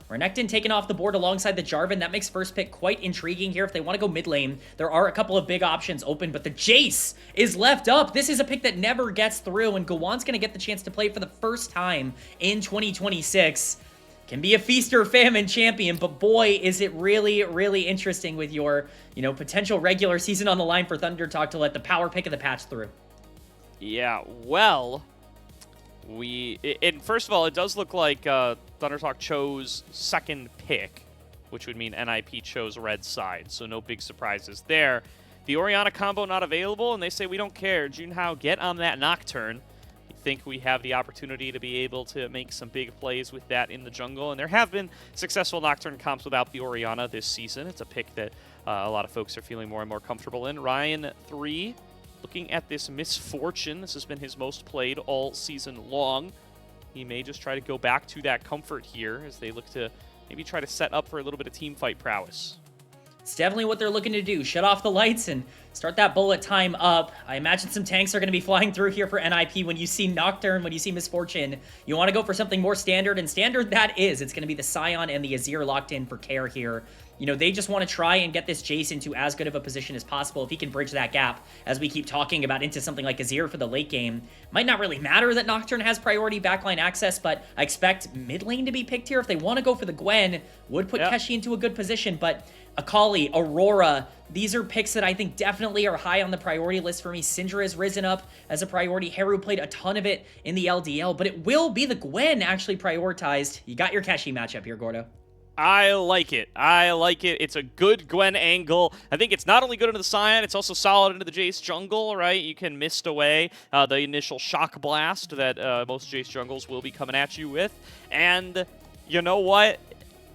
Renekton taken off the board alongside the Jarvan. That makes first pick quite intriguing here. If they want to go mid lane, there are a couple of big options open, but the Jace is left up. This is a pick that never gets through, and Guwon's going to get the chance to play for the first time in 2026. Can be a feast or famine champion, but boy, is it really, really interesting with your, potential regular season on the line for ThunderTalk to let the power pick of the patch through. Yeah, well, first of all, it does look like ThunderTalk chose second pick, which would mean NIP chose red side, so no big surprises there. The Orianna combo not available, and they say we don't care. Junhao, get on that Nocturne. We think we have the opportunity to be able to make some big plays with that in the jungle, and there have been successful Nocturne comps without the Orianna this season. It's a pick that a lot of folks are feeling more and more comfortable in. Ryan 3, looking at this Misfortune. This has been his most played all season long. He may just try to go back to that comfort here as they look to maybe try to set up for a little bit of team fight prowess. It's definitely what they're looking to do. Shut off the lights and start that bullet time up. I imagine some tanks are going to be flying through here for NIP. When you see Nocturne, when you see Misfortune, you want to go for something more standard, and standard that is. It's going to be the Scion and the Azir locked in for care here. They just want to try and get this Jace into as good of a position as possible. If he can bridge that gap, as we keep talking about, into something like Azir for the late game. Might not really matter that Nocturne has priority backline access, but I expect mid lane to be picked here. If they want to go for the Gwen, would put Keshi into a good position, but Akali, Aurora, these are picks that I think definitely are high on the priority list for me. Syndra has risen up as a priority. Heru played a ton of it in the LDL, but it will be the Gwen actually prioritized. You got your Keshi matchup here, Gordo. I like it. I like it. It's a good Gwen angle. I think it's not only good into the Scion, it's also solid into the Jace jungle, right? You can mist away the initial shock blast that most Jace jungles will be coming at you with. And you know what?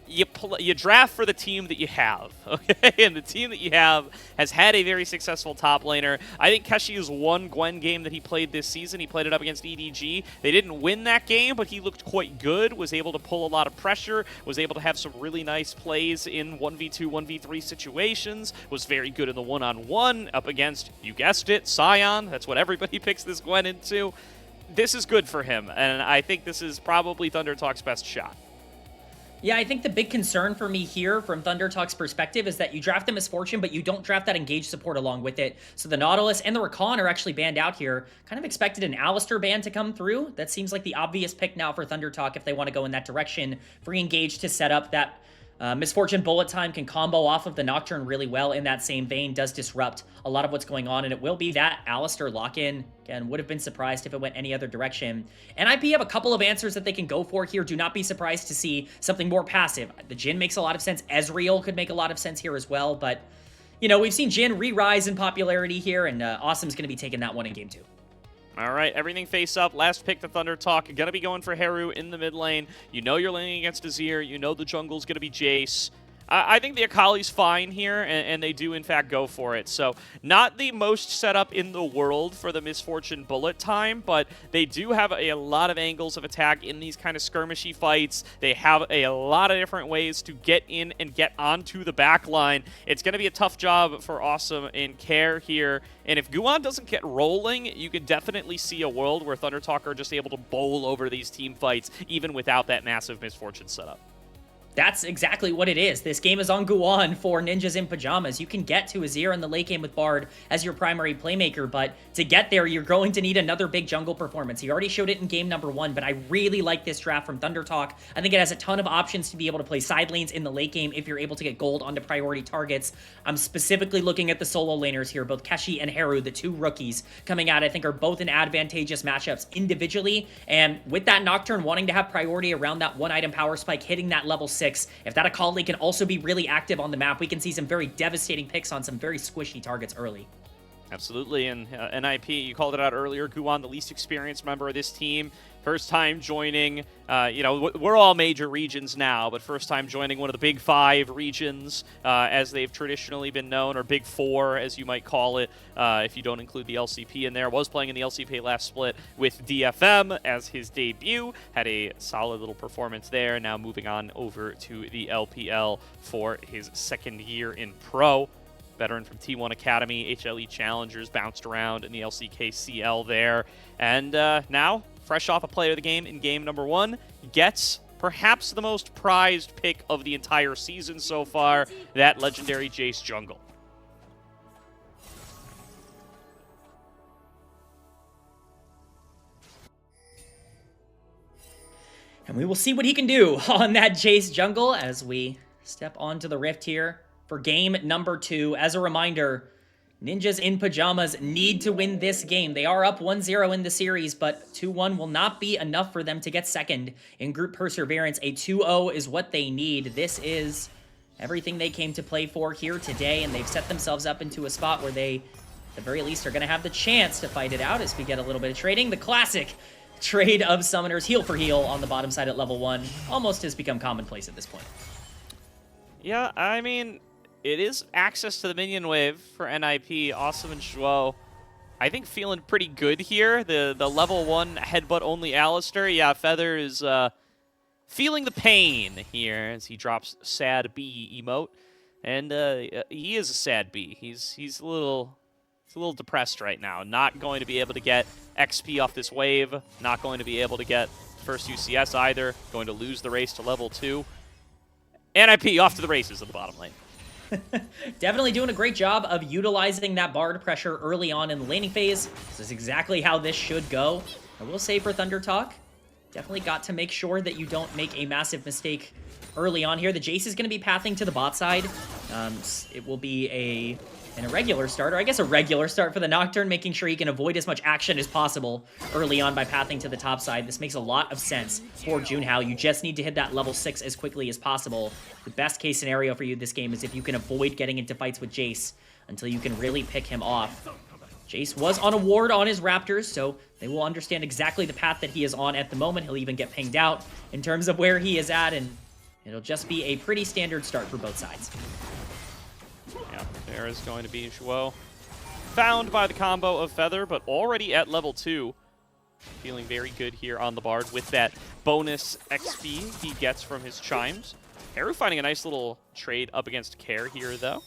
You draft for the team that you have, okay? And the team that you have has had a very successful top laner. I think Keshi's one Gwen game that he played this season. He played it up against EDG. They didn't win that game, but he looked quite good, was able to pull a lot of pressure, was able to have some really nice plays in 1v2, 1v3 situations, was very good in the one-on-one up against, you guessed it, Scion. That's what everybody picks this Gwen into. This is good for him, and I think this is probably ThunderTalk's best shot. Yeah, I think the big concern for me here from ThunderTalk's perspective is that you draft the Misfortune, but you don't draft that engaged support along with it. So the Nautilus and the Rakan are actually banned out here. Kind of expected an Alistar ban to come through. That seems like the obvious pick now for ThunderTalk if they want to go in that direction. Free engage to set up that Misfortune bullet time can combo off of the Nocturne really well in that same vein, does disrupt a lot of what's going on, and it will be that Alistar lock-in. Again, would have been surprised if it went any other direction. NIP have a couple of answers that they can go for here. Do not be surprised to see something more passive. The Jhin makes a lot of sense. Ezreal could make a lot of sense here as well, but, we've seen Jhin re-rise in popularity here, and Assum's going to be taking that one in game 2. All right, everything face up. Last pick to ThunderTalk. You're going to be going for Heru in the mid lane. You know you're laning against Azir. You know the jungle's going to be Jace. I think the Akali's fine here, and they do, in fact, go for it. So not the most setup in the world for the Misfortune bullet time, but they do have a lot of angles of attack in these kind of skirmishy fights. They have a lot of different ways to get in and get onto the back line. It's going to be a tough job for Assum and Care here. And if Guwon doesn't get rolling, you could definitely see a world where ThunderTalk are just able to bowl over these team fights, even without that massive Misfortune setup. That's exactly what it is. This game is on Guwon for Ninjas in Pyjamas. You can get to Azir in the late game with Bard as your primary playmaker, but to get there, you're going to need another big jungle performance. He already showed it in game number 1, but I really like this draft from ThunderTalk. I think it has a ton of options to be able to play side lanes in the late game if you're able to get gold onto priority targets. I'm specifically looking at the solo laners here, both Keshi and Heru, the two rookies coming out, I think are both in advantageous matchups individually, and with that Nocturne wanting to have priority around that one item power spike, hitting that level 6, if that Akali can also be really active on the map, we can see some very devastating picks on some very squishy targets early. Absolutely, and NIP, you called it out earlier, Guwon, the least experienced member of this team. First time joining, we're all major regions now, but first time joining one of the big 5 regions as they've traditionally been known, or big 4 as you might call it, if you don't include the LCP in there. Was playing in the LCP last split with DFM as his debut. Had a solid little performance there. Now moving on over to the LPL for his second year in pro. Veteran from T1 Academy, HLE Challengers, bounced around in the LCK CL there. And now, fresh off a player of the game in game number 1, gets perhaps the most prized pick of the entire season so far, that legendary Jace jungle. And we will see what he can do on that Jace jungle as we step onto the Rift here for game number 2. As a reminder, Ninjas in Pyjamas need to win this game. They are up 1-0 in the series, but 2-1 will not be enough for them to get second in Group Perseverance. A 2-0 is what they need. This is everything they came to play for here today, and they've set themselves up into a spot where they, at the very least, are going to have the chance to fight it out as we get a little bit of trading. The classic trade of summoners, heal for heal on the bottom side at level 1, almost has become commonplace at this point. Yeah, I mean, it is access to the minion wave for NIP. Assum and Zhuo, I think, feeling pretty good here. The level 1 headbutt only Alistar. Yeah, Feather is feeling the pain here as he drops sad B emote, and he is a sad B. He's a little depressed right now. Not going to be able to get XP off this wave. Not going to be able to get first UCS either. Going to lose the race to level 2. NIP off to the races in the bottom lane. Definitely doing a great job of utilizing that Bard pressure early on in the laning phase. This is exactly how this should go. I will say for ThunderTalk, definitely got to make sure that you don't make a massive mistake early on here. The Jace is going to be pathing to the bot side. It will be an irregular start, or I guess a regular start for the Nocturne, making sure he can avoid as much action as possible early on by pathing to the top side. This makes a lot of sense for Junhao. You just need to hit that level 6 as quickly as possible. The best case scenario for you this game is if you can avoid getting into fights with Jace until you can really pick him off. Jace was on a ward on his Raptors, so they will understand exactly the path that he is on at the moment. He'll even get pinged out in terms of where he is at, and it'll just be a pretty standard start for both sides. Yeah, there is going to be Zhuo. Found by the combo of Feather, but already at level 2. Feeling very good here on the Bard with that bonus XP he gets from his Chimes. Heru finding a nice little trade up against Care here, though.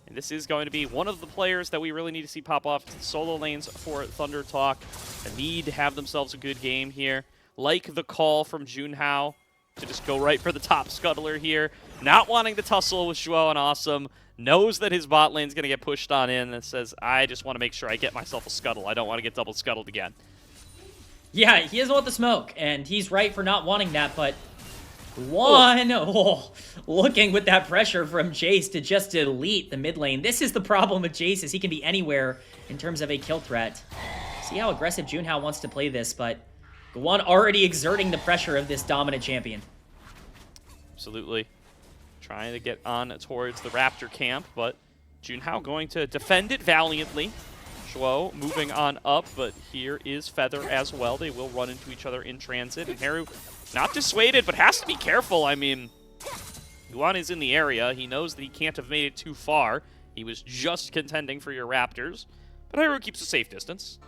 And this is going to be one of the players that we really need to see pop off to the solo lanes for ThunderTalk. They need to have themselves a good game here. Like the call from Junhao to just go right for the top scuttler here. Not wanting to tussle with Zhuo and Assum. Knows that his bot lane's going to get pushed on in and says, I just want to make sure I get myself a scuttle. I don't want to get double scuttled again. Yeah, he doesn't want the smoke, and he's right for not wanting that, but looking with that pressure from Jace to just delete the mid lane. This is the problem with Jace, is he can be anywhere in terms of a kill threat. See how aggressive Junhao wants to play this, but Guwon already exerting the pressure of this dominant champion. Absolutely. Trying to get on towards the Raptor camp, but Junhao going to defend it valiantly. Zhuo moving on up, but here is Feather as well. They will run into each other in transit, and Heru not dissuaded, but has to be careful. I mean, Guwon is in the area. He knows that he can't have made it too far. He was just contending for your Raptors, but Heru keeps a safe distance.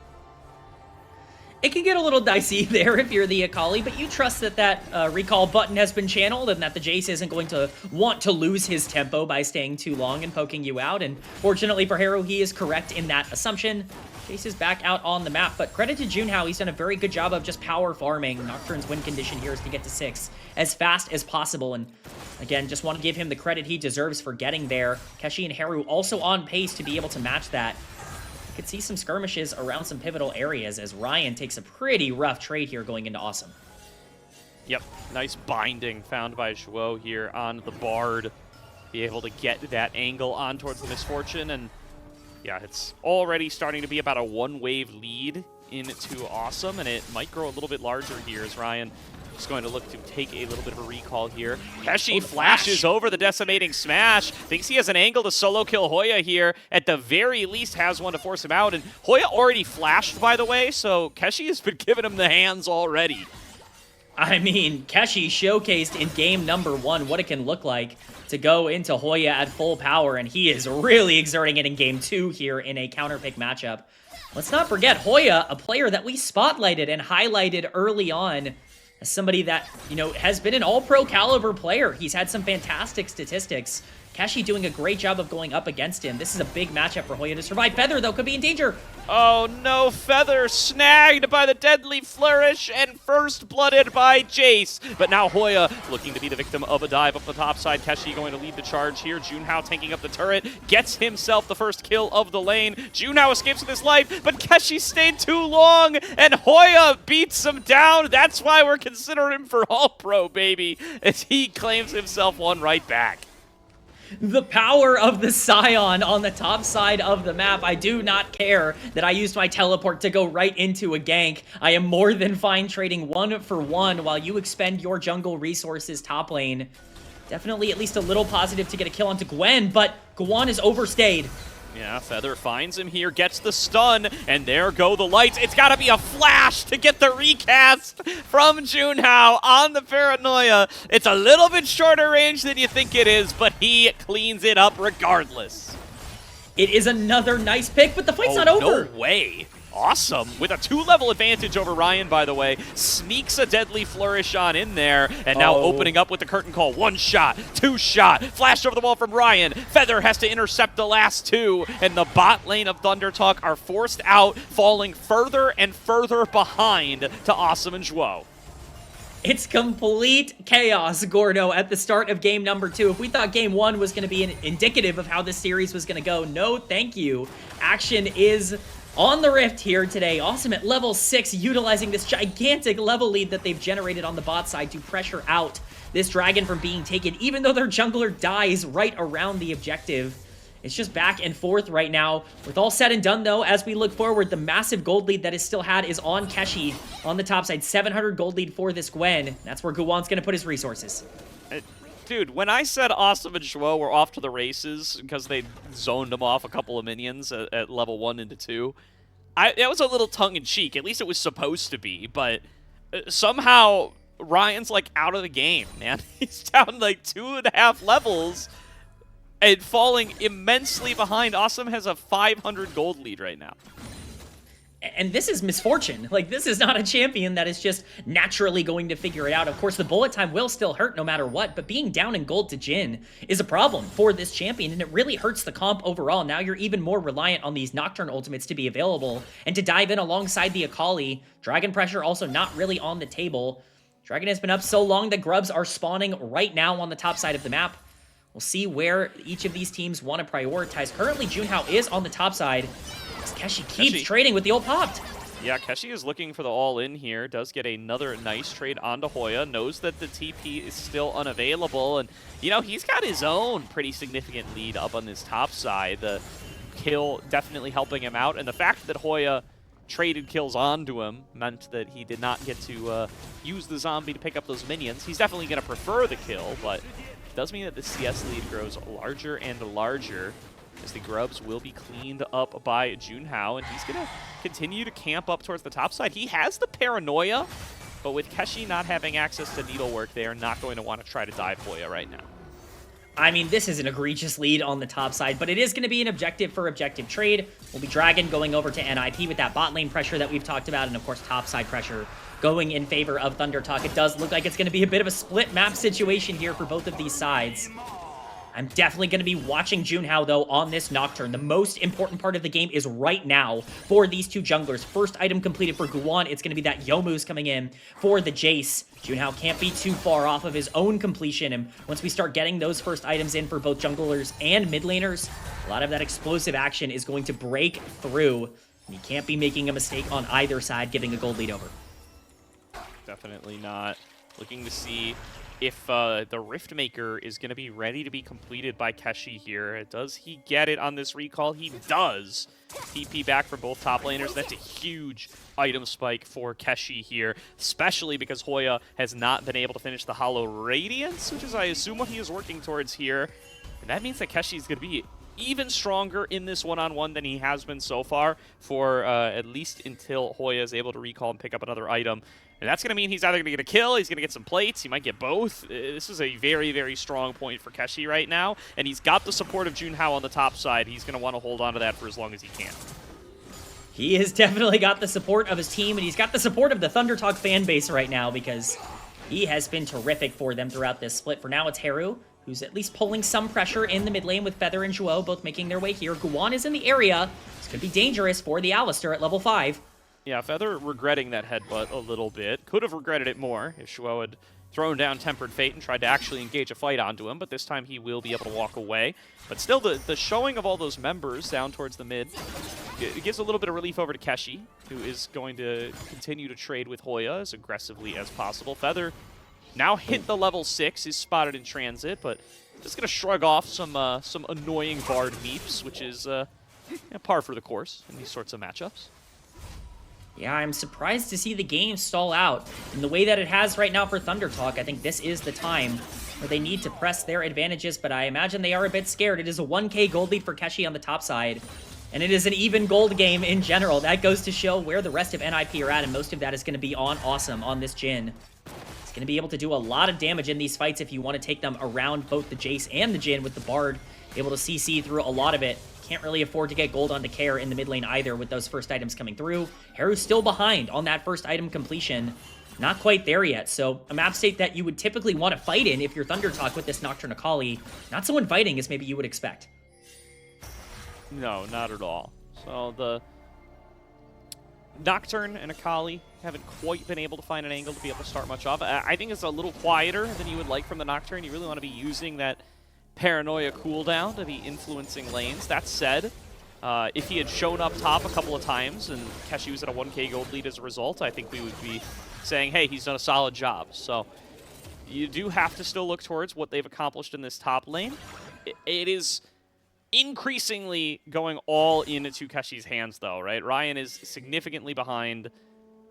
It can get a little dicey there if you're the Akali, but you trust that that recall button has been channeled and that the Jace isn't going to want to lose his tempo by staying too long and poking you out. And fortunately for Heru, he is correct in that assumption. Jace is back out on the map, but credit to Junhao, he's done a very good job of just power farming. Nocturne's win condition here is to get to 6 as fast as possible, and again, just want to give him the credit he deserves for getting there. Keshi and Heru also on pace to be able to match that. Could see some skirmishes around some pivotal areas as Ryan takes a pretty rough trade here going into Assum. Yep, nice binding found by Zhuo here on the Bard. Be able to get that angle on towards the Misfortune, and yeah, it's already starting to be about a one-wave lead into Assum, and it might grow a little bit larger here as Ryan is going to look to take a little bit of a recall here. Keshi flashes over the decimating smash. Thinks he has an angle to solo kill Hoya here. At the very least has one to force him out. And Hoya already flashed, by the way, so Keshi has been giving him the hands already. I mean, Keshi showcased in game number 1 what it can look like to go into Hoya at full power, and he is really exerting it in game 2 here in a counterpick matchup. Let's not forget Hoya, a player that we spotlighted and highlighted early on as somebody that, you know, has been an all-pro caliber player. He's had some fantastic statistics Keshi doing a great job of going up against him. This is a big matchup for Hoya to survive. Feather, though, could be in danger. Oh no, Feather snagged by the deadly flourish and first blooded by Jace. But now Hoya looking to be the victim of a dive up the top side. Keshi going to lead the charge here. Junhao tanking up the turret, gets himself the first kill of the lane. Junhao escapes with his life, but Keshi stayed too long and Hoya beats him down. That's why we're considering him for All-Pro, baby, as he claims himself one right back. The power of the Scion on the top side of the map. I do not care that I used my teleport to go right into a gank. I am more than fine trading 1 for 1 while you expend your jungle resources top lane. Definitely at least a little positive to get a kill onto Gwen, but Guwon is overstayed. Yeah, Feather finds him here, gets the stun, and there go the lights. It's got to be a flash to get the recast from Junhao on the Paranoia. It's a little bit shorter range than you think it is, but he cleans it up regardless. It is another nice pick, but the fight's not over. No way. Awesome. With a 2-level advantage over Ryan, by the way. Sneaks a deadly flourish on in there. And now opening up with the curtain call. 1 shot, 2 shot. Flashed over the wall from Ryan. Feather has to intercept the last 2. And the bot lane of ThunderTalk are forced out, falling further and further behind to Assum and Zhuo. It's complete chaos, Gordo, at the start of game number 2. If we thought game 1 was going to be indicative of how this series was going to go, no thank you. Action is on the Rift here today. Assum at level 6, utilizing this gigantic level lead that they've generated on the bot side to pressure out this dragon from being taken, even though their jungler dies right around the objective. It's just back and forth right now. With all said and done, though, as we look forward, the massive gold lead that is still had is on Keshi on the top side. 700 gold lead for this Gwen. That's where Guwon's going to put his resources. Dude, when I said Assum and Zhuo were off to the races because they zoned them off a couple of minions at level 1 into 2, it was a little tongue-in-cheek. At least it was supposed to be, but somehow Ryan's, like, out of the game, man. He's down, like, 2.5 levels and falling immensely behind. Assum has a 500 gold lead right now. And this is misfortune. Like, this is not a champion that is just naturally going to figure it out. Of course, the bullet time will still hurt no matter what, but being down in gold to Jhin is a problem for this champion, and it really hurts the comp overall. Now you're even more reliant on these Nocturne ultimates to be available and to dive in alongside the Akali. Dragon pressure also not really on the table. Dragon has been up so long that grubs are spawning right now on the top side of the map. We'll see where each of these teams want to prioritize. Currently, Junhao is on the top side. Keshi keeps trading with the ult popped. Yeah, Keshi is looking for the all-in here. Does get another nice trade onto Hoya. Knows that the TP is still unavailable. And, you know, he's got his own pretty significant lead up on this top side. The kill definitely helping him out. And the fact that Hoya traded kills onto him meant that he did not get to use the zombie to pick up those minions. He's definitely going to prefer the kill, but it does mean that the CS lead grows larger and larger, as the grubs will be cleaned up by Junhao, and he's going to continue to camp up towards the top side. He has the Paranoia, but with Keshi not having access to needlework, they are not going to want to try to dive Hoya right now. I mean, this is an egregious lead on the top side, but it is going to be an objective for objective trade. Will be Dragon going over to NIP with that bot lane pressure that we've talked about, and of course top side pressure going in favor of ThunderTalk. It does look like it's going to be a bit of a split map situation here for both of these sides. I'm definitely going to be watching Junhao, though, on this Nocturne. The most important part of the game is right now for these two junglers. First item completed for Guwon. It's going to be that Youmuu's coming in for the Jace. Junhao can't be too far off of his own completion, and once we start getting those first items in for both junglers and mid laners, a lot of that explosive action is going to break through. And you can't be making a mistake on either side, giving a gold lead over. Definitely not. Looking to see if the Riftmaker is going to be ready to be completed by Keshi here. Does he get it on this recall? He does. TP back for both top laners. That's a huge item spike for Keshi here, especially because Hoya has not been able to finish the Hollow Radiance, which is, I assume, what he is working towards here. And that means that Keshi is going to be even stronger in this one-on-one than he has been so far for at least until Hoya is able to recall and pick up another item. And that's going to mean he's either going to get a kill, he's going to get some plates, he might get both. This is a very, very strong point for Keshi right now, and he's got the support of Junhao on the top side. He's going to want to hold on to that for as long as he can. He has definitely got the support of his team, and he's got the support of the ThunderTalk fan base right now, because he has been terrific for them throughout this split. For now, it's Heru, who's at least pulling some pressure in the mid lane with Feather and Zhuo both making their way here. Guwon is in the area. This could be dangerous for the Alistar at level 5. Yeah, Feather regretting that headbutt a little bit. Could have regretted it more if Zhuo had thrown down Tempered Fate and tried to actually engage a fight onto him, but this time he will be able to walk away. But still, the showing of all those members down towards the mid, it gives a little bit of relief over to Keshi, who is going to continue to trade with Hoya as aggressively as possible. Feather now hit the level 6, is spotted in transit, but just going to shrug off some annoying Bard meeps, which is par for the course in these sorts of matchups. Yeah, I'm surprised to see the game stall out in the way that it has right now for ThunderTalk. I think this is the time where they need to press their advantages, but I imagine they are a bit scared. It is a 1k gold lead for Keshi on the top side, and it is an even gold game in general. That goes to show where the rest of NIP are at, and most of that is going to be on Assum, on this Jhin. It's going to be able to do a lot of damage in these fights if you want to take them around both the Jace and the Jhin with the Bard, able to CC through a lot of it. Can't really afford to get gold onto Care in the mid lane either with those first items coming through. Heru's still behind on that first item completion. Not quite there yet, so a map state that you would typically want to fight in if you're ThunderTalk with this Nocturne Akali. Not so inviting as maybe you would expect. No, not at all. So the Nocturne and Akali haven't quite been able to find an angle to be able to start much off. I think it's a little quieter than you would like from the Nocturne. You really want to be using that Paranoia cooldown to be influencing lanes. That said, if he had shown up top a couple of times and Keshi was at a 1k gold lead as a result, I think we would be saying, hey, he's done a solid job. So you do have to still look towards what they've accomplished in this top lane. It is increasingly going all into Keshi's hands, though, right? Ryan is significantly behind,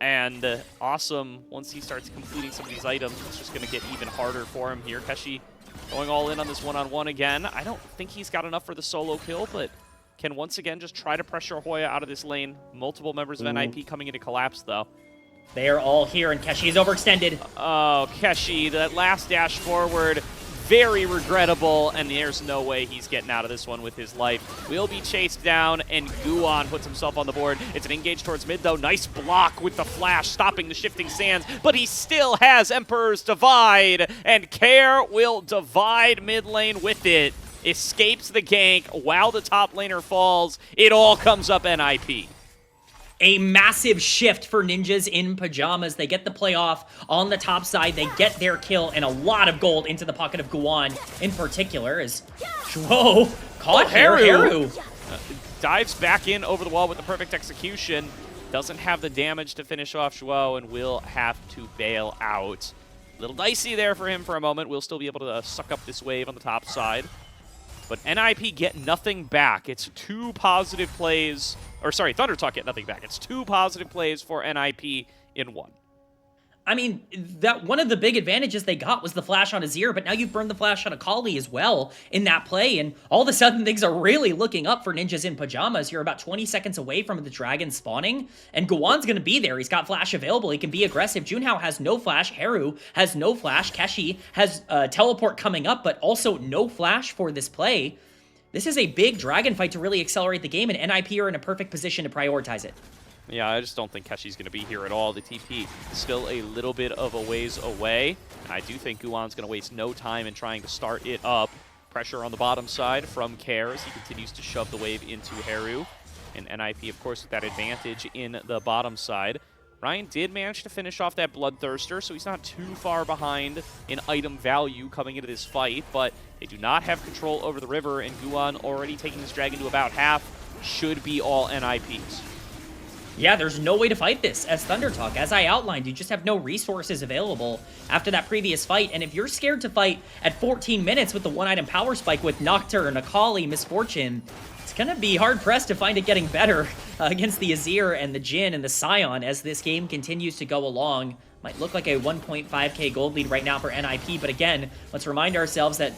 and Assum, once he starts completing some of these items, it's just going to get even harder for him here. Keshi going all in on this one-on-one again. I don't think he's got enough for the solo kill, but can once again just try to pressure Hoya out of this lane. Multiple members of NIP coming into collapse, though. They are all here, and Keshi is overextended. Oh, Keshi, that last dash forward, very regrettable, and there's no way he's getting out of this one with his life. Will be chased down, and Guwon puts himself on the board. It's an engage towards mid, though. Nice block with the flash, stopping the shifting sands, but he still has Emperor's Divide, and Care will divide mid lane with it. Escapes the gank while the top laner falls. It all comes up NIP. A massive shift for Ninjas in Pyjamas. They get the play off on the top side. They get their kill and a lot of gold into the pocket of Guwon in particular as Zhuo caught Heru. Dives back in over the wall with the perfect execution. Doesn't have the damage to finish off Zhuo and will have to bail out. A little dicey there for him for a moment. We'll still be able to suck up this wave on the top side. But NIP get nothing back. It's two positive plays, or sorry, ThunderTalk get nothing back. It's two positive plays for NIP in one. I mean, that one of the big advantages they got was the flash on Azir, but now you've burned the flash on Akali as well in that play, and all of a sudden things are really looking up for Ninjas in Pyjamas. You're about 20 seconds away from the dragon spawning, and Guwon's going to be there. He's got flash available. He can be aggressive. Junhao has no flash. Heru has no flash. Keshi has teleport coming up, but also no flash for this play. This is a big dragon fight to really accelerate the game, and NIP are in a perfect position to prioritize it. Yeah, I just don't think Keshi's going to be here at all. The TP is still a little bit of a ways away. And I do think Guwon's going to waste no time in trying to start it up. Pressure on the bottom side from Care as he continues to shove the wave into Heru. And NIP, of course, with that advantage in the bottom side. Ryan did manage to finish off that Bloodthirster, so he's not too far behind in item value coming into this fight. But they do not have control over the river, and Guwon already taking this dragon to about half should be all NIPs. Yeah, there's no way to fight this as ThunderTalk. As I outlined, you just have no resources available after that previous fight. And if you're scared to fight at 14 minutes with the one-item power spike with Nocturne, Akali, Misfortune, it's going to be hard-pressed to find it getting better against the Azir and the Jhin and the Scion as this game continues to go along. Might look like a 1.5k gold lead right now for NIP, but again, let's remind ourselves that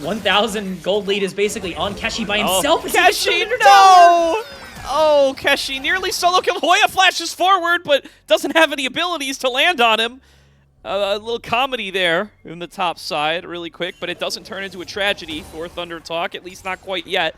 1,000 gold lead is basically on Keshi by himself. Oh, Keshi, no! Oh, Keshi nearly solo kill. Hoya flashes forward, but doesn't have any abilities to land on him. A little comedy there in the top side really quick, but it doesn't turn into a tragedy for ThunderTalk, at least not quite yet.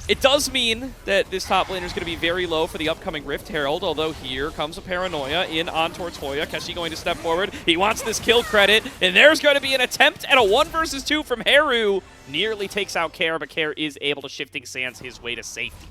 It does mean that this top laner is going to be very low for the upcoming Rift Herald, although here comes a Paranoia in on towards Hoya. Keshi going to step forward. He wants this kill credit, and there's going to be an attempt at a 1 versus 2 from Heru. Nearly takes out Care, but Care is able to shifting sands his way to safety.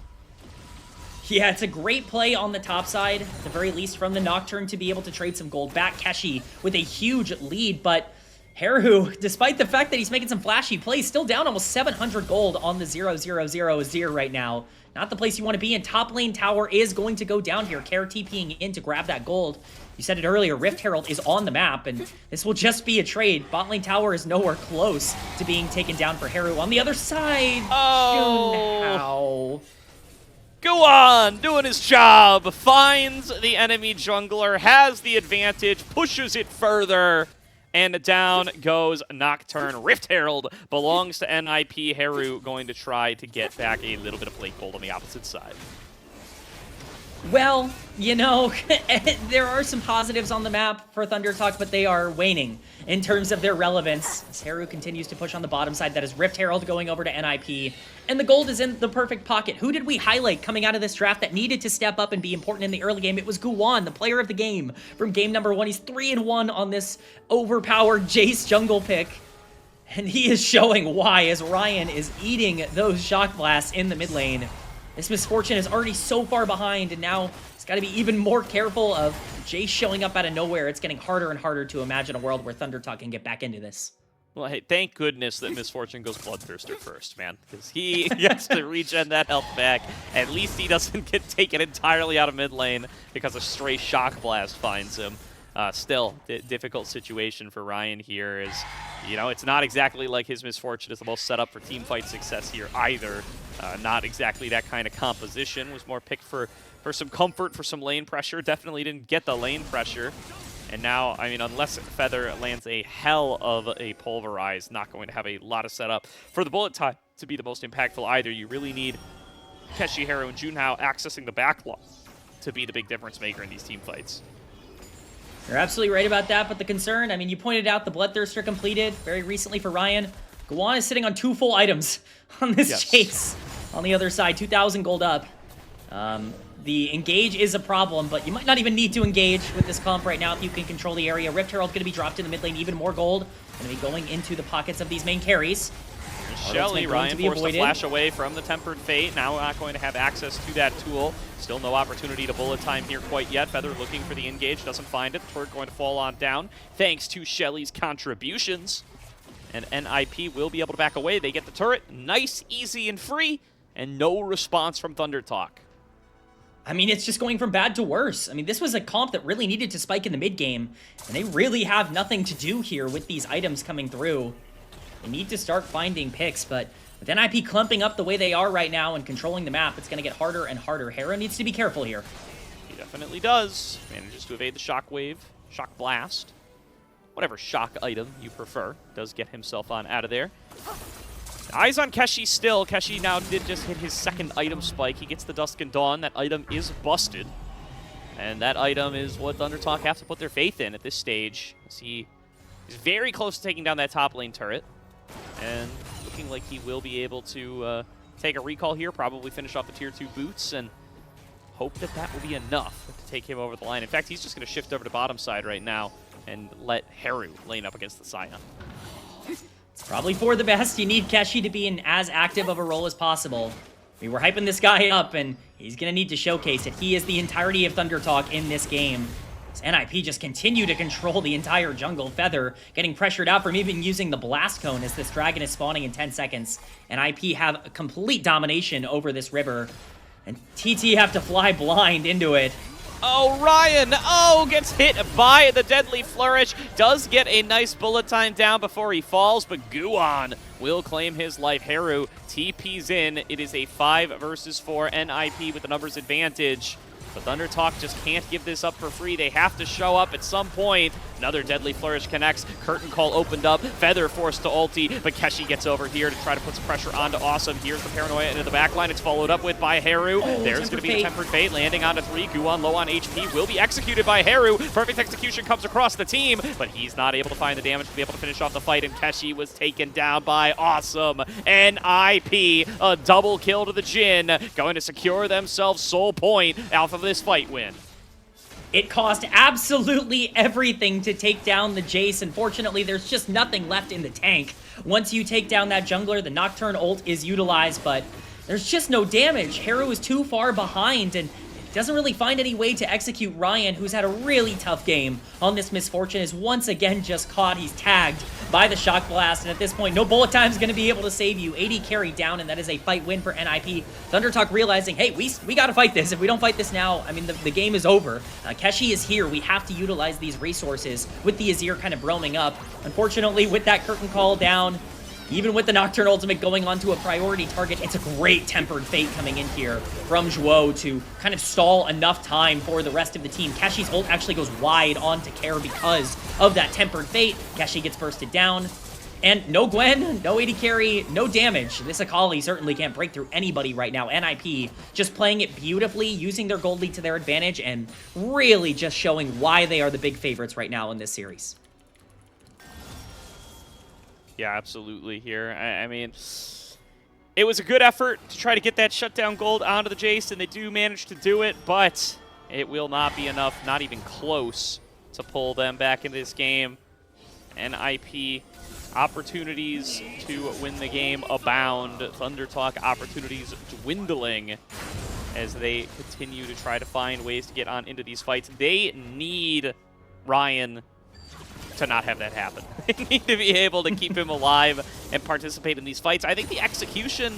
Yeah, it's a great play on the top side, at the very least from the Nocturne to be able to trade some gold back. Keshi with a huge lead, but Heru, despite the fact that he's making some flashy plays, still down almost 700 gold on the 0-0-0-0 right now. Not the place you want to be in. Top lane tower is going to go down here. Care TPing in to grab that gold. You said it earlier, Rift Herald is on the map, and this will just be a trade. Bot lane tower is nowhere close to being taken down for Heru. On the other side, Junhao. Guwon doing his job, finds the enemy jungler, has the advantage, pushes it further. And down goes Nocturne. Rift Herald belongs to NIP. Heru going to try to get back a little bit of plate gold on the opposite side. Well, you know, there are some positives on the map for ThunderTalk, but they are waning in terms of their relevance. As Heru continues to push on the bottom side, that is Rift Herald going over to NIP. And the gold is in the perfect pocket. Who did we highlight coming out of this draft that needed to step up and be important in the early game? It was Guwon, the player of the game from game number 1. He's 3-1 on this overpowered Jace jungle pick. And he is showing why as Ryan is eating those shock blasts in the mid lane. This Misfortune is already so far behind, and now he's got to be even more careful of Jace showing up out of nowhere. It's getting harder and harder to imagine a world where ThunderTalk can get back into this. Well, hey, thank goodness that Misfortune goes Bloodthirster first, man, because he gets to regen that health back. At least he doesn't get taken entirely out of mid lane because a stray Shock Blast finds him. Still, difficult situation for Ryan here is, you know, it's not exactly like his Misfortune is the most set up for team fight success here either. Not exactly that kind of composition. Was more picked for some comfort, for some lane pressure. Definitely didn't get the lane pressure. And now, I mean, unless Feather lands a hell of a Pulverize, not going to have a lot of setup for the bullet time to be the most impactful either. You really need Keshi, Heru, and Junhao accessing the backlog to be the big difference maker in these team fights. You're absolutely right about that, but the concern, I mean, you pointed out the Bloodthirster completed very recently for Ryan. Guwon is sitting on 2 full items on this chase. On the other side, 2,000 gold up. The engage is a problem, but you might not even need to engage with this comp right now if you can control the area. Rift Herald's going to be dropped in the mid lane, even more gold. Going to be going into the pockets of these main carries. Shelly, Ryan forced to flash away from the Tempered Fate. Now not going to have access to that tool. Still no opportunity to bullet time here quite yet. Feather looking for the engage, doesn't find it. The turret going to fall on down thanks to Shelly's contributions. And NIP will be able to back away. They get the turret. Nice, easy, and free. And no response from ThunderTalk. I mean, it's just going from bad to worse. I mean, this was a comp that really needed to spike in the mid game, and they really have nothing to do here with these items coming through. They need to start finding picks, but with NIP clumping up the way they are right now and controlling the map, it's going to get harder and harder. Heru needs to be careful here. He definitely does. Manages to evade the Shockwave, Shock Blast, whatever shock item you prefer. Does get himself on out of there. Eyes on Keshi still. Keshi now did just hit his second item spike. He gets the Dusk and Dawn. That item is busted. And that item is what ThunderTalk have to put their faith in at this stage. As he is very close to taking down that top lane turret. And looking like he will be able to take a recall here, probably finish off the tier 2 boots, and hope that that will be enough to take him over the line. In fact, he's just going to shift over to bottom side right now and let Heru lane up against the Scion. It's probably for the best. You need Keshi to be in as active of a role as possible. We were hyping this guy up, and he's going to need to showcase it. He is the entirety of ThunderTalk in this game. As NIP just continue to control the entire jungle. Feather getting pressured out from even using the Blast Cone as this dragon is spawning in 10 seconds. NIP have complete domination over this river, and TT have to fly blind into it. Oh, Ryan, gets hit by the Deadly Flourish. Does get a nice bullet time down before he falls, but Guwon will claim his life. Heru TP's in. It is a 5 versus 4 NIP with the numbers advantage. But ThunderTalk just can't give this up for free. They have to show up at some point. Another deadly flourish connects. Curtain Call opened up. Feather forced to ulti, but Keshi gets over here to try to put some pressure onto Assum. Here's the Paranoia into the backline. It's followed up with by Heru. There's going to be the Tempered Fate landing onto 3. Guwon low on HP will be executed by Heru. Perfect execution comes across the team, but he's not able to find the damage to be able to finish off the fight, and Keshi was taken down by Assum. NIP, a double kill to the Jin, going to secure themselves sole point off of this fight win. It cost absolutely everything to take down the Jace. Unfortunately, there's just nothing left in the tank. Once you take down that jungler, the Nocturne ult is utilized, but there's just no damage. Heru is too far behind and doesn't really find any way to execute. Ryan, who's had a really tough game on this Misfortune, is once again just caught. He's tagged by the Shock Blast, and at this point, no bullet time is going to be able to save you. 80 carry down, and that is a fight win for NIP. ThunderTalk realizing, hey, we got to fight this. If we don't fight this now, I mean, the game is over. Keshi is here. We have to utilize these resources with the Azir kind of roaming up. Unfortunately, with that Curtain Call down, even with the Nocturne ultimate going on to a priority target, it's a great Tempered Fate coming in here from Zhuo to kind of stall enough time for the rest of the team. Keshi's ult actually goes wide onto Care because of that Tempered Fate. Keshi gets bursted down. And no Gwen, no 80 carry, no damage. This Akali certainly can't break through anybody right now. NIP just playing it beautifully, using their gold lead to their advantage, and really just showing why they are the big favorites right now in this series. Yeah, absolutely here. I mean, it was a good effort to try to get that shutdown gold onto the Jace, and they do manage to do it, but it will not be enough, not even close, to pull them back into this game. NIP opportunities to win the game abound. ThunderTalk opportunities dwindling as they continue to try to find ways to get on into these fights. They need Ryan to not have that happen. They need to be able to keep him alive and participate in these fights. I think the execution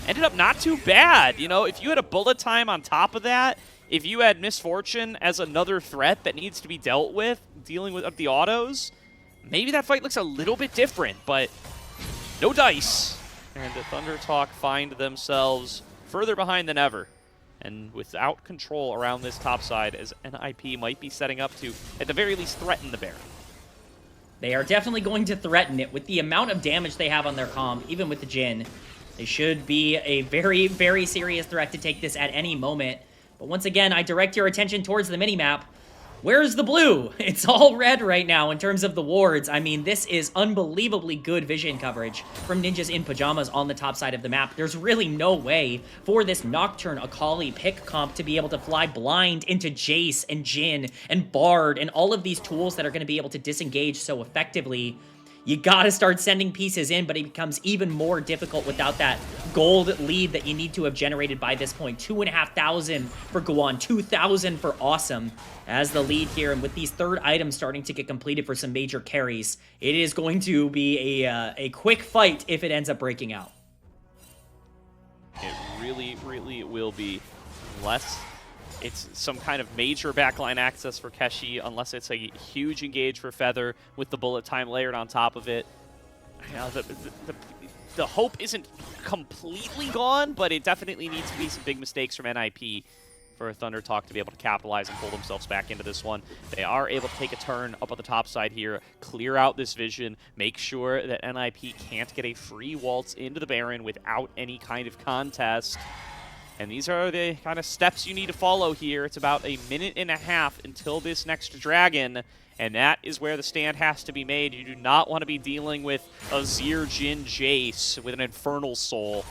ended up not too bad. You know, if you had a bullet time on top of that, if you had Misfortune as another threat that needs to be dealt with, dealing with the autos, maybe that fight looks a little bit different, but no dice. And the ThunderTalk find themselves further behind than ever, and without control around this top side, as NIP might be setting up to, at the very least, threaten the Baron. They are definitely going to threaten it with the amount of damage they have on their comp, even with the Jin. They should be a very, very serious threat to take this at any moment. But once again, I direct your attention towards the minimap. Where's the blue? It's all red right now in terms of the wards. I mean, this is unbelievably good vision coverage from Ninjas in Pyjamas on the top side of the map. There's really no way for this Nocturne Akali pick comp to be able to fly blind into Jace and Jin and Bard and all of these tools that are going to be able to disengage so effectively. You gotta start sending pieces in, but it becomes even more difficult without that gold lead that you need to have generated by this point. 2,500 for Guwon, 2,000 for Assum as the lead here. And with these third items starting to get completed for some major carries, it is going to be a quick fight if it ends up breaking out. It really, really will be, unless it's some kind of major backline access for Keshi, unless it's a huge engage for Feather with the bullet time layered on top of it. You know, the hope isn't completely gone, but it definitely needs to be some big mistakes from NIP for ThunderTalk to be able to capitalize and pull themselves back into this one. They are able to take a turn up on the top side here, clear out this vision, make sure that NIP can't get a free waltz into the Baron without any kind of contest. And these are the kind of steps you need to follow here. It's about a minute and a half until this next dragon, and that is where the stand has to be made. You do not want to be dealing with Azir Jin Jace with an Infernal Soul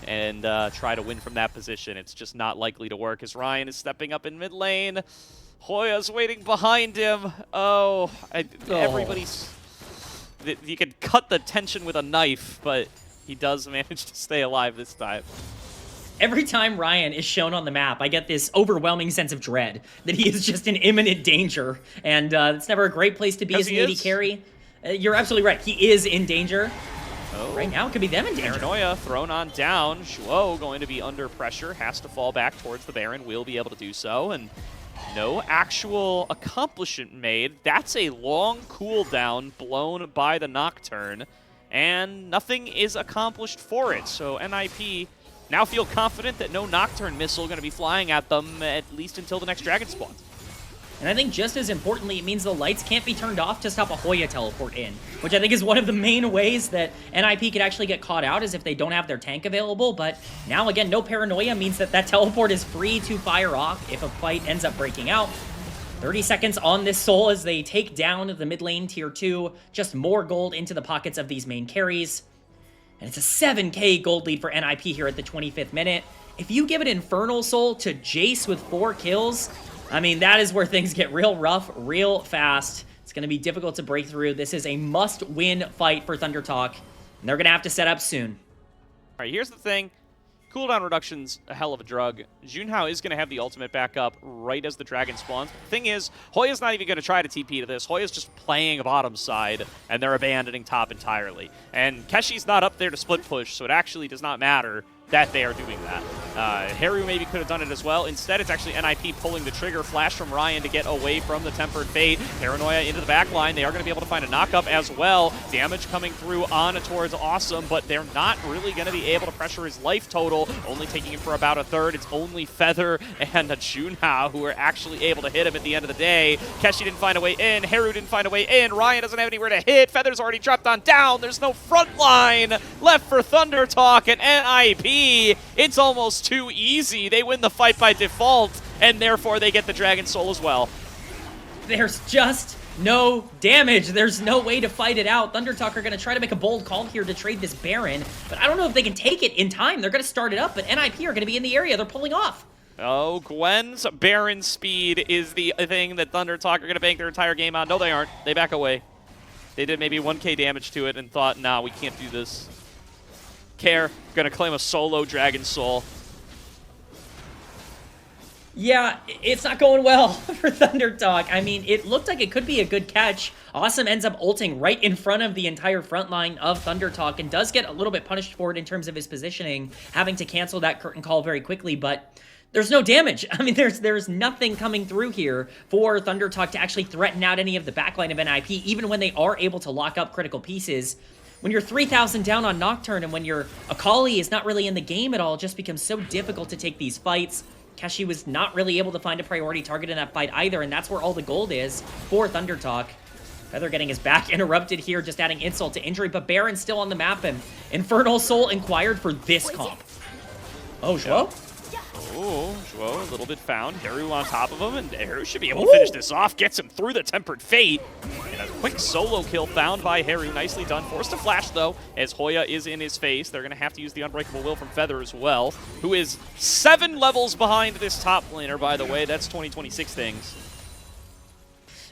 and try to win from that position. It's just not likely to work as Ryan is stepping up in mid lane. Hoya's waiting behind him. Everybody's... You could cut the tension with a knife, but he does manage to stay alive this time. Every time Ryan is shown on the map, I get this overwhelming sense of dread that he is just in imminent danger, and it's never a great place to be as an AD carry. You're absolutely right. He is in danger. Oh. Right now, it could be them in danger. Paranoia thrown on down. Zhuo going to be under pressure, has to fall back towards the Baron, will be able to do so, and no actual accomplishment made. That's a long cooldown blown by the Nocturne, and nothing is accomplished for it, so NIP now feel confident that no Nocturne missile going to be flying at them, at least until the next Dragon spawns. And I think just as importantly, it means the lights can't be turned off to stop a Hoya teleport in, which I think is one of the main ways that NIP could actually get caught out, is if they don't have their tank available. But now, again, no paranoia means that that teleport is free to fire off if a fight ends up breaking out. 30 seconds on this Soul as they take down the mid lane tier 2. Just more gold into the pockets of these main carries. And it's a 7k gold lead for NIP here at the 25th minute. If you give an Infernal Soul to Jace with 4 kills, I mean, that is where things get real rough, real fast. It's going to be difficult to break through. This is a must-win fight for ThunderTalk, and they're going to have to set up soon. All right, here's the thing. Cooldown reduction's a hell of a drug. Junhao is going to have the ultimate back up right as the dragon spawns. But the thing is, Hoya's not even going to try to TP to this. Hoya's just playing bottom side, and they're abandoning top entirely. And Keshi's not up there to split push, so it actually does not matter that they are doing that. Heru maybe could have done it as well. Instead, it's actually NIP pulling the trigger. Flash from Ryan to get away from the Tempered Fate. Paranoia into the back line. They are going to be able to find a knock-up as well. Damage coming through on towards Assum, but they're not really going to be able to pressure his life total, only taking him for about a third. It's only Feather and Junhao who are actually able to hit him at the end of the day. Keshi didn't find a way in. Heru didn't find a way in. Ryan doesn't have anywhere to hit. Feather's already dropped on down. There's no front line left for ThunderTalk and NIP. It's almost too easy. They win the fight by default, and therefore they get the Dragon Soul as well. There's just no damage. There's no way to fight it out. ThunderTalk are going to try to make a bold call here to trade this Baron, but I don't know if they can take it in time. They're going to start it up, but NIP are going to be in the area. They're pulling off. Oh, Gwen's Baron speed is the thing that ThunderTalk are going to bank their entire game on. No, they aren't. They back away. They did maybe 1k damage to it and thought, nah, we can't do this. Care, gonna claim a solo Dragon Soul. Yeah, it's not going well for ThunderTalk. I mean, it looked like it could be a good catch. Assum ends up ulting right in front of the entire front line of ThunderTalk and does get a little bit punished for it in terms of his positioning, having to cancel that curtain call very quickly, but there's no damage. I mean, there's nothing coming through here for ThunderTalk to actually threaten out any of the backline of NIP, even when they are able to lock up critical pieces. When you're 3,000 down on Nocturne and when your Akali is not really in the game at all, it just becomes so difficult to take these fights. Keshi was not really able to find a priority target in that fight either, and that's where all the gold is for ThunderTalk. Feather getting his back interrupted here, just adding insult to injury, but Baron's still on the map, and Infernal Soul inquired for this comp. Oh, Zhuo? Oh, Zhuo a little bit found. Heru on top of him, and Heru should be able to finish this off. Gets him through the Tempered Fate. And a quick solo kill found by Heru. Nicely done. Forced to flash, though, as Hoya is in his face. They're going to have to use the Unbreakable Will from Feather as well, who is 7 levels behind this top laner, by the way. That's 2026 things.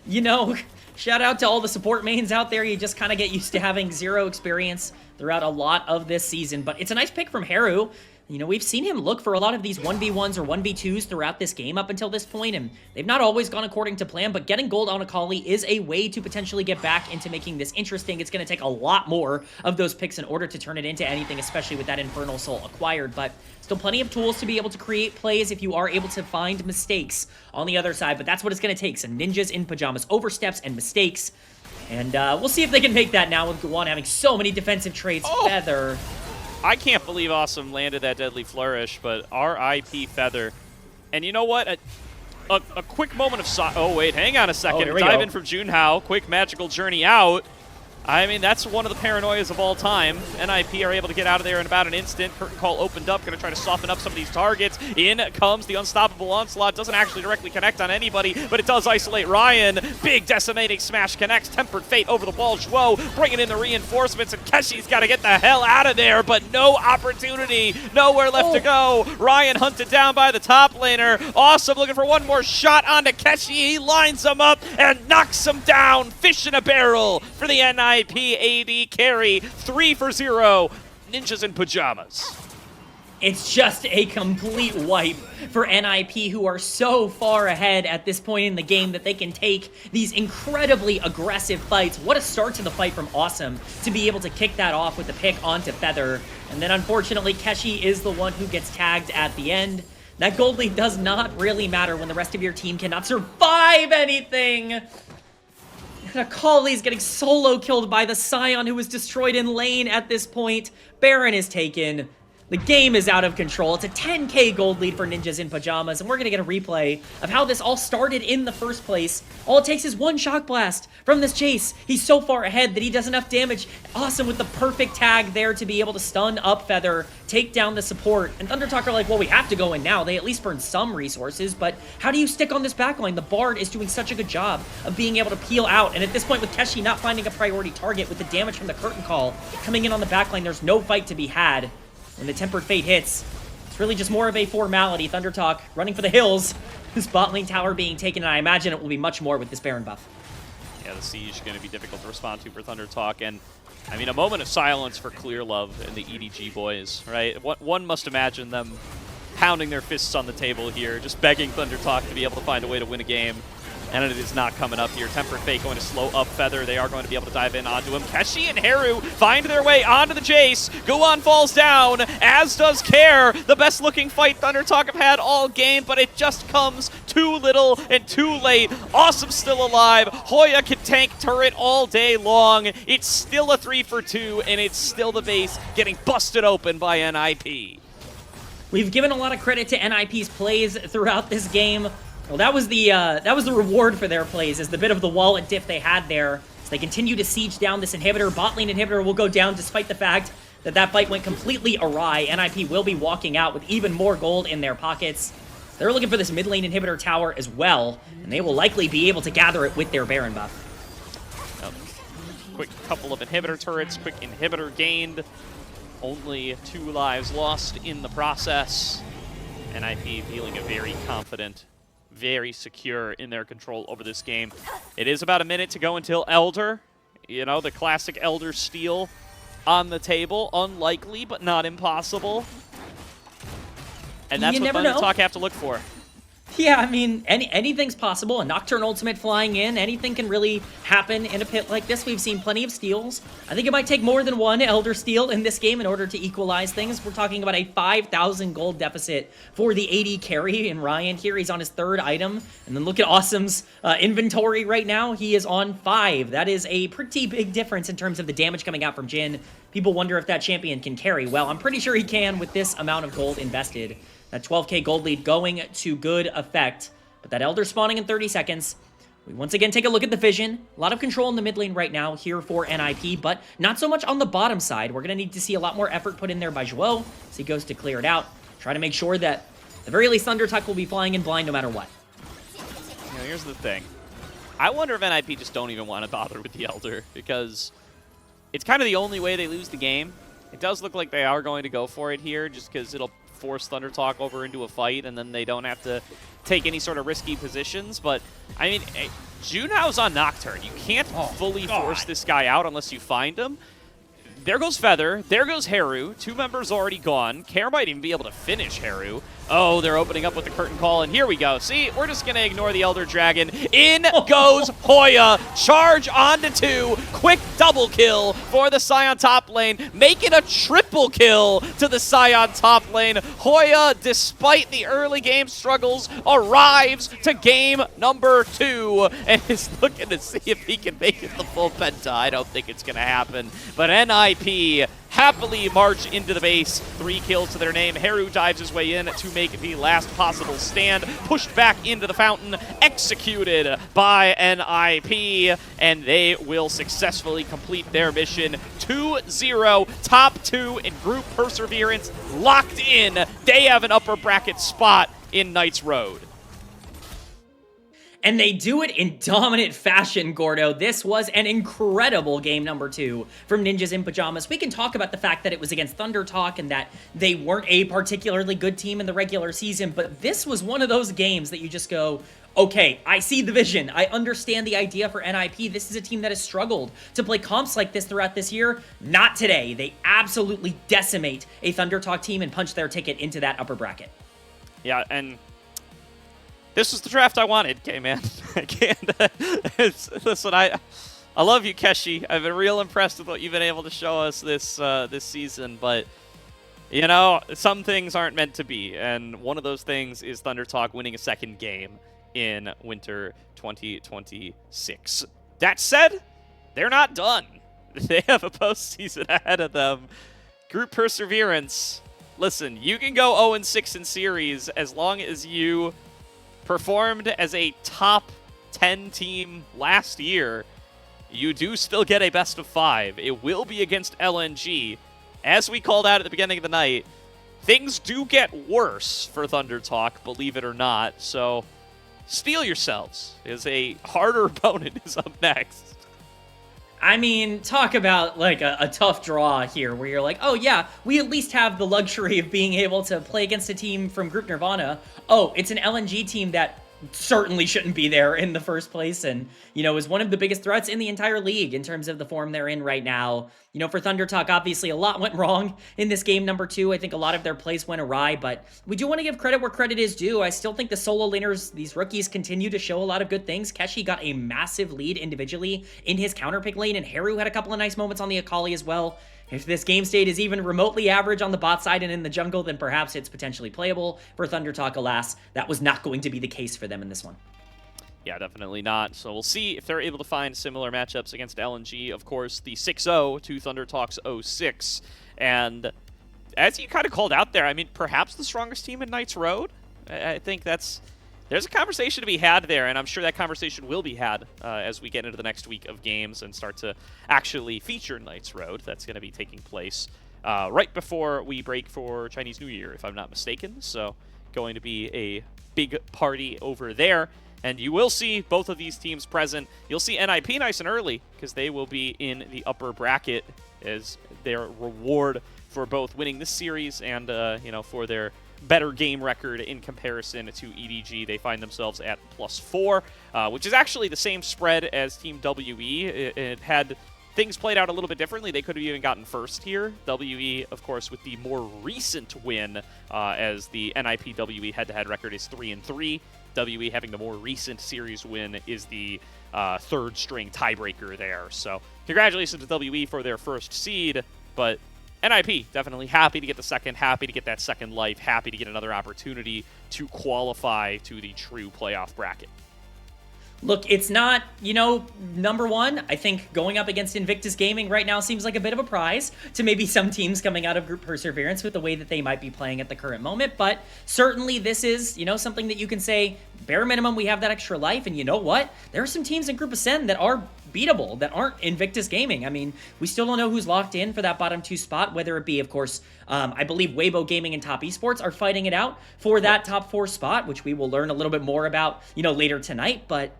You know, shout out to all the support mains out there. You just kind of get used to having 0 experience throughout a lot of this season. But it's a nice pick from Heru. You know, we've seen him look for a lot of these 1v1s or 1v2s throughout this game up until this point, and they've not always gone according to plan, but getting gold on Akali is a way to potentially get back into making this interesting. It's going to take a lot more of those picks in order to turn it into anything, especially with that Infernal Soul acquired, but still plenty of tools to be able to create plays if you are able to find mistakes on the other side, but that's what it's going to take, some ninjas in pajamas, oversteps and mistakes, and we'll see if they can make that now with Guwon having so many defensive trades. Feather. I can't believe Assum landed that deadly flourish, but RIP Feather. And you know what? A quick moment of oh, wait, hang on a second. Dive in from Junhao. Quick magical journey out. I mean, that's one of the paranoias of all time. NIP are able to get out of there in about an instant. Curtain call opened up, going to try to soften up some of these targets. In comes the unstoppable onslaught. Doesn't actually directly connect on anybody, but it does isolate Ryan. Big decimating smash connects. Tempered Fate over the wall. Zhuo bringing in the reinforcements, and Keshi's got to get the hell out of there, but no opportunity. Nowhere left to go. Ryan hunted down by the top laner. Assum looking for one more shot onto Keshi. He lines him up and knocks him down. Fish in a barrel for the NIP AD carry. 3 for 0. Ninjas in pajamas. It's just a complete wipe for NIP, who are so far ahead at this point in the game that they can take these incredibly aggressive fights. What a start to the fight from Assum to be able to kick that off with the pick onto Feather. And then unfortunately, Keshi is the one who gets tagged at the end. That gold lead does not really matter when the rest of your team cannot survive anything. Akali's getting solo killed by the Scion, who was destroyed in lane at this point. Baron is taken. The game is out of control. It's a 10k gold lead for Ninjas in Pyjamas, and we're going to get a replay of how this all started in the first place. All it takes is one shock blast from this chase. He's so far ahead that he does enough damage. Assum with the perfect tag there to be able to stun up Feather, take down the support. And ThunderTalk are like, well, we have to go in now. They at least burn some resources, but how do you stick on this backline? The Bard is doing such a good job of being able to peel out, and at this point with Keshi not finding a priority target with the damage from the curtain call coming in on the backline, there's no fight to be had. When the Tempered Fate hits, it's really just more of a formality. ThunderTalk running for the hills. This bot lane tower being taken, and I imagine it will be much more with this Baron buff. Yeah, the siege is going to be difficult to respond to for ThunderTalk, and I mean, a moment of silence for Clear Love and the EDG boys, right? One must imagine them pounding their fists on the table here, just begging ThunderTalk to be able to find a way to win a game. And it is not coming up here. Tempered Fate going to slow up Feather. They are going to be able to dive in onto him. Keshi and Heru find their way onto the chase. Guwon falls down, as does Care. The best looking fight ThunderTalk have had all game, but it just comes too little and too late. Assum's still alive. Hoya can tank turret all day long. It's still a 3-for-2, and it's still the base getting busted open by NIP. We've given a lot of credit to NIP's plays throughout this game. Well, that was the reward for their plays, is the bit of the wallet diff they had there. So they continue to siege down this inhibitor. Bot lane inhibitor will go down despite the fact that that fight went completely awry. NIP will be walking out with even more gold in their pockets. They're looking for this mid lane inhibitor tower as well, and they will likely be able to gather it with their Baron buff. Quick couple of inhibitor turrets, quick inhibitor gained. Only 2 lives lost in the process. NIP feeling very confident, very secure in their control over this game. It is about a minute to go until Elder. You know, the classic Elder steal on the table. Unlikely, but not impossible. And that's what ThunderTalk have to look for. Yeah, I mean, anything's possible. A Nocturne ultimate flying in, anything can really happen in a pit like this. We've seen plenty of steals. I think it might take more than one Elder steal in this game in order to equalize things. We're talking about a 5,000 gold deficit for the AD carry in Ryan here. He's on his 3rd item. And then look at Assum's inventory right now. He is on 5. That is a pretty big difference in terms of the damage coming out from Jhin. People wonder if that champion can carry. Well, I'm pretty sure he can with this amount of gold invested. That 12k gold lead going to good effect. But that Elder spawning in 30 seconds. We once again take a look at the vision. A lot of control in the mid lane right now here for NIP, but not so much on the bottom side. We're going to need to see a lot more effort put in there by Zhuo as he goes to clear it out. Try to make sure that, at the very least, ThunderTalk will be flying in blind no matter what. Now, here's the thing. I wonder if NIP just don't even want to bother with the Elder, because it's kind of the only way they lose the game. It does look like they are going to go for it here, just because it'll force ThunderTalk over into a fight, and then they don't have to take any sort of risky positions. But, I mean, Junhao's on Nocturne. You can't fully force this guy out unless you find him. There goes Feather. There goes Heru. 2 members already gone. Care might even be able to finish Heru. Oh, they're opening up with the curtain call, and here we go. See, we're just going to ignore the Elder Dragon. In goes Hoya. Charge onto 2. Quick double kill for the Scion top lane. Make it a triple kill to the Scion top lane. Hoya, despite the early game struggles, arrives to game number 2 and is looking to see if he can make it the full penta. I don't think it's going to happen, but NIP happily march into the base. 3 kills to their name. Heru dives his way in to make the last possible stand. Pushed back into the fountain. Executed by NIP. And they will successfully complete their mission. 2-0. Top 2 in group perseverance. Locked in. They have an upper bracket spot in Knight's Road. And they do it in dominant fashion, Gordo. This was an incredible game number 2 from Ninjas in Pyjamas. We can talk about the fact that it was against ThunderTalk and that they weren't a particularly good team in the regular season, but this was one of those games that you just go, okay, I see the vision. I understand the idea for NIP. This is a team that has struggled to play comps like this throughout this year. Not today. They absolutely decimate a ThunderTalk team and punch their ticket into that upper bracket. Yeah, and this was the draft I wanted, Kman. I can't. Listen, I love you, Keshi. I've been real impressed with what you've been able to show us this season, but you know, some things aren't meant to be, and one of those things is ThunderTalk winning a 2nd game in winter 2026. That said, they're not done. They have a postseason ahead of them. Group perseverance. listen, you can go 0-6 in series as long as you performed as a top 10 team last year. You do still get a best of 5. It will be against LNG. As we called out at the beginning of the night, things do get worse for ThunderTalk, believe it or not. So steel yourselves, as a harder opponent is up next. I mean, talk about like a tough draw here where you're like, oh yeah, we at least have the luxury of being able to play against a team from Group Nirvana. Oh, it's an LNG team that certainly shouldn't be there in the first place and, you know, is one of the biggest threats in the entire league in terms of the form they're in right now. You know, for ThunderTalk, obviously a lot went wrong in this game number 2. I think a lot of their plays went awry, but we do want to give credit where credit is due. I still think the solo laners, these rookies, continue to show a lot of good things. Keshi got a massive lead individually in his counterpick lane, and Heru had a couple of nice moments on the Akali as well. If this game state is even remotely average on the bot side and in the jungle, then perhaps it's potentially playable. For ThunderTalk, alas, that was not going to be the case for them in this one. Yeah, definitely not. So we'll see if they're able to find similar matchups against LNG. Of course, the 6-0 to ThunderTalk's 0-6. And as you kind of called out there, I mean, perhaps the strongest team in Knights Road? I think there's a conversation to be had there, and I'm sure that conversation will be had as we get into the next week of games and start to actually feature Knights Road. That's going to be taking place right before we break for Chinese New Year, if I'm not mistaken. So going to be a big party over there. And you will see both of these teams present. You'll see NIP nice and early because they will be in the upper bracket as their reward for both winning this series and, you know, for their better game record in comparison to EDG. They find themselves at +4, which is actually the same spread as Team WE. It had things played out a little bit differently. They could have even gotten first here. WE, of course, with the more recent win, as the NIP WE head-to-head record is 3-3. WE having the more recent series win is the third-string tiebreaker there. So congratulations to WE for their first seed, but NIP definitely happy to get the second, happy to get that second life, happy to get another opportunity to qualify to the true playoff bracket. Look, it's not, you know, number one. I think going up against Invictus Gaming right now seems like a bit of a prize to maybe some teams coming out of Group Perseverance with the way that they might be playing at the current moment. But certainly this is, you know, something that you can say, bare minimum, we have that extra life. And you know what? There are some teams in Group Ascend that are beatable, that aren't Invictus Gaming. I mean, we still don't know who's locked in for that bottom 2 spot, whether it be, of course, I believe Weibo Gaming and Top Esports are fighting it out for that top 4 spot, which we will learn a little bit more about, you know, later tonight. But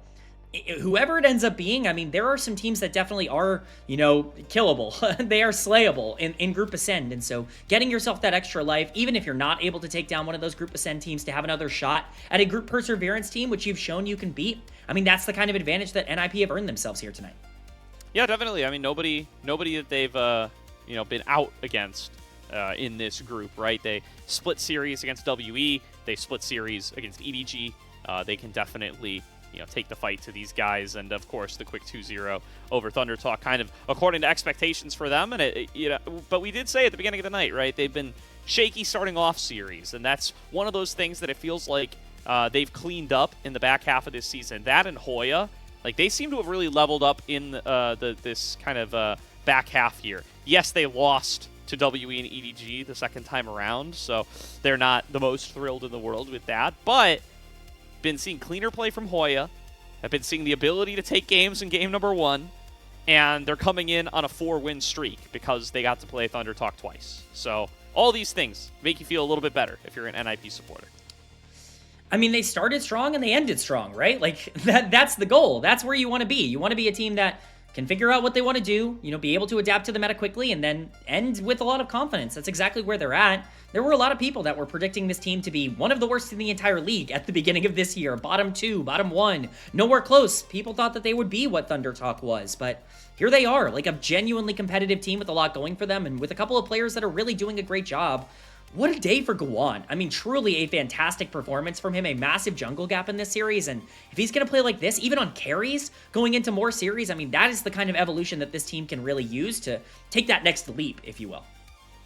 whoever it ends up being, I mean, there are some teams that definitely are, you know, killable. They are slayable in Group Ascend. And so getting yourself that extra life, even if you're not able to take down one of those Group Ascend teams, to have another shot at a Group Perseverance team, which you've shown you can beat, I mean, that's the kind of advantage that NIP have earned themselves here tonight. Yeah, definitely. I mean, nobody that they've, you know, been out against in this group, right? They split series against WE. They split series against EDG. They can definitely, you know, take the fight to these guys, and of course the quick 2-0 over ThunderTalk, kind of according to expectations for them. And you know, but we did say at the beginning of the night, right? They've been shaky starting off series, and that's one of those things that it feels like they've cleaned up in the back half of this season. That and Hoya, like, they seem to have really leveled up in this kind of back half here. Yes, they lost to WE and EDG the second time around, so they're not the most thrilled in the world with that, but been seeing cleaner play from Hoya, have been seeing the ability to take games in game number 1, and they're coming in on a 4-win streak because they got to play ThunderTalk twice. So all these things make you feel a little bit better if you're an NIP supporter. I mean, they started strong and they ended strong, right? Like, that's the goal. That's where you want to be. You want to be a team that can figure out what they want to do, you know, be able to adapt to the meta quickly, and then end with a lot of confidence. That's exactly where they're at. There were a lot of people that were predicting this team to be one of the worst in the entire league at the beginning of this year. Bottom 2, bottom 1, nowhere close. People thought that they would be what ThunderTalk was, but here they are, like a genuinely competitive team with a lot going for them, and with a couple of players that are really doing a great job. What a day for Guwon. I mean, truly a fantastic performance from him, a massive jungle gap in this series, and if he's going to play like this, even on carries, going into more series, I mean, that is the kind of evolution that this team can really use to take that next leap, if you will.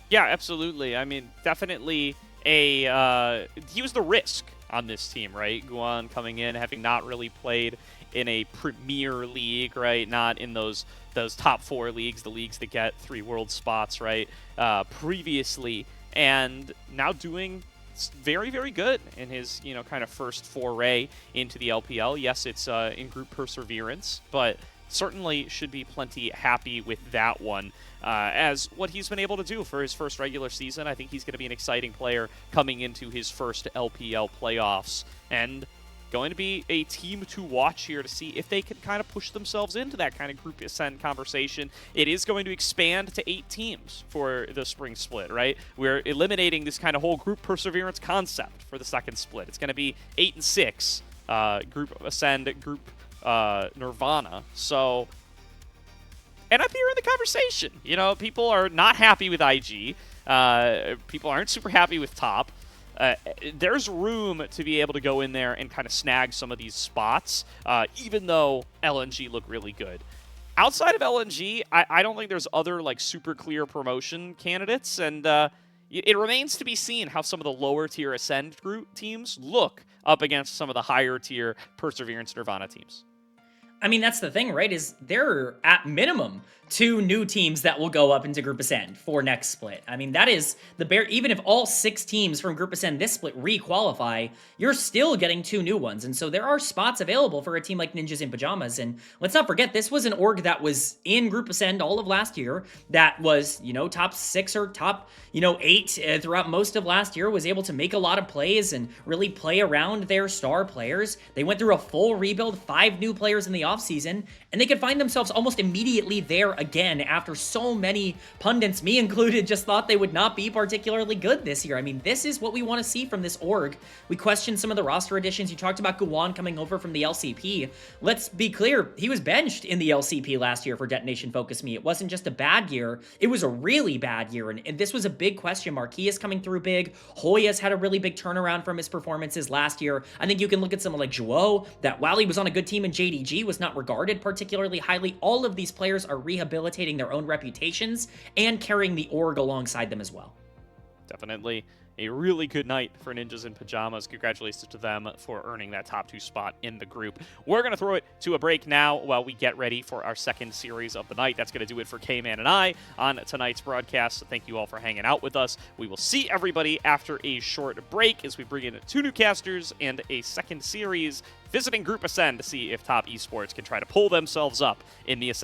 Yeah, absolutely. I mean, definitely he was the risk on this team, right? Guwon coming in, having not really played in a premier league, right? Not in those top 4 leagues, the leagues that get 3 world spots, right? Previously. and now doing very, very good in his, kind of first foray into the LPL. Yes, it's in group perseverance, but certainly should be plenty happy with that one. As what he's been able to do for his first regular season, I think he's going to be an exciting player coming into his first LPL playoffs, and going to be a team to watch here to see if they can kind of push themselves into that kind of group ascent conversation. It is going to expand to 8 teams for the spring split, right? We're eliminating this kind of whole group perseverance concept for the second split. It's going to be 8 and 6, group ascend, group Nirvana. So, and up here in the conversation, people are not happy with IG. People aren't super happy with top. There's room to be able to go in there and kind of snag some of these spots, even though LNG look really good. Outside of LNG, I don't think there's other super clear promotion candidates, and it remains to be seen how some of the lower tier Ascend group teams look up against some of the higher tier Perseverance Nirvana teams. I mean, that's the thing, right? Is there at minimum 2 new teams that will go up into Group Ascend for next split. I mean, that is the bare. Even if all 6 teams from Group Ascend this split re-qualify, you're still getting 2 new ones. And so there are spots available for a team like Ninjas in Pyjamas. And let's not forget, this was an org that was in Group Ascend all of last year, that was, top 6 or top, 8 throughout most of last year, was able to make a lot of plays and really play around their star players. They went through a full rebuild, 5 new players in the offseason, and they could find themselves almost immediately there again after so many pundits, me included, just thought they would not be particularly good this year. I mean, this is what we want to see from this org. We questioned some of the roster additions. You talked about Guwon coming over from the LCP. Let's be clear, he was benched in the LCP last year for Detonation Focus Me. It wasn't just a bad year, it was a really bad year, and this was a big question mark. He is coming through big. Hoya's had a really big turnaround from his performances last year. I think you can look at someone like Zhuo, that while he was on a good team in JDG, was not regarded particularly highly. All of these players are rehabilitating their own reputations and carrying the org alongside them as well. Definitely a really good night for Ninjas in Pyjamas. Congratulations to them for earning that top 2 spot in the group. We're going to throw it to a break now while we get ready for our second series of the night. That's going to do it for Kman and I on tonight's broadcast. So thank you all for hanging out with us. We will see everybody after a short break as we bring in 2 new casters and a second series visiting Group Ascend to see if Top Esports can try to pull themselves up in the Ascend.